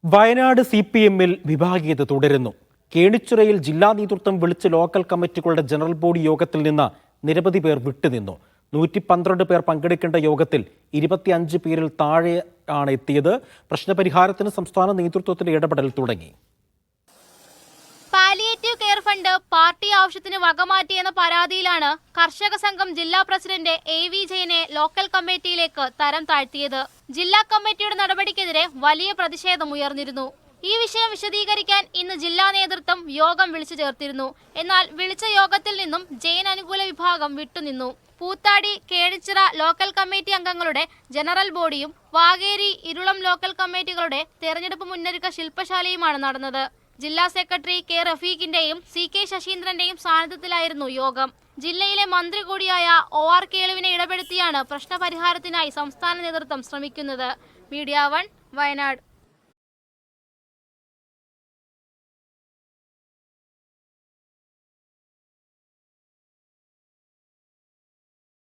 വയനാട് CPM-ൽ വിഭാഗീയത തുടരുന്നു. കേണിച്ചിറയിൽ ജില്ലാ നേതൃത്വം വിളിച്ച ലോക്കൽ കമ്മിറ്റികളുടെ ജനറൽ ബോഡി യോഗത്തിൽ നിന്ന് നിരവധി പേർ വിട്ടുനിന്നു. 112 പേർ പങ്കെടുക്കേണ്ട യോഗത്തിൽ 25 പേരിൽ താഴെയാണ് എത്തിയത്. പ്രശ്നപരിഹാരത്തിന് സംസ്ഥാന നേതൃത്വത്തിന്റെ ഇടപെടൽ തുടങ്ങി. പാലിയേറ്റീവ് കെയർ ഫണ്ട് പാർട്ടി ആവശ്യത്തിന് വകമാറ്റിയെന്ന പരാതിയിലാണ് കർഷക സംഘം ജില്ലാ പ്രസിഡന്റ് AV ജയനെ ലോക്കൽ കമ്മിറ്റിയിലേക്ക് തരം താഴ്ത്തിയത്. ജില്ലാ കമ്മിറ്റിയുടെ നടപടിക്കെതിരെ വലിയ പ്രതിഷേധം ഉയർന്നിരുന്നു. ഈ വിഷയം വിശദീകരിക്കാൻ ഇന്ന് ജില്ലാ നേതൃത്വം യോഗം വിളിച്ചു ചേർത്തിരുന്നു. എന്നാൽ വിളിച്ച യോഗത്തിൽ നിന്നും ജയൻ അനുകൂല വിഭാഗം വിട്ടുനിന്നു. പൂത്താടി, കേണിച്ചിറ ലോക്കൽ കമ്മിറ്റി അംഗങ്ങളുടെ ജനറൽ ബോഡിയും വാകേരി, ഇരുളം ലോക്കൽ കമ്മിറ്റികളുടെ തെരഞ്ഞെടുപ്പ് മുന്നൊരുക്ക ശില്പശാലയുമാണ് നടന്നത്. ജില്ലാ സെക്രട്ടറി K. റഫീഖിന്റെയും CK ശശീന്ദ്രന്റെയും സാന്നിധ്യത്തിലായിരുന്നു യോഗം. ജില്ലയിലെ മന്ത്രി കൂടിയായ OR കേളുവിനെ ഇടപെടുത്തിയാണ് പ്രശ്നപരിഹാരത്തിനായി സംസ്ഥാന നേതൃത്വം ശ്രമിക്കുന്നത്. മീഡിയ 1 വയനാട്.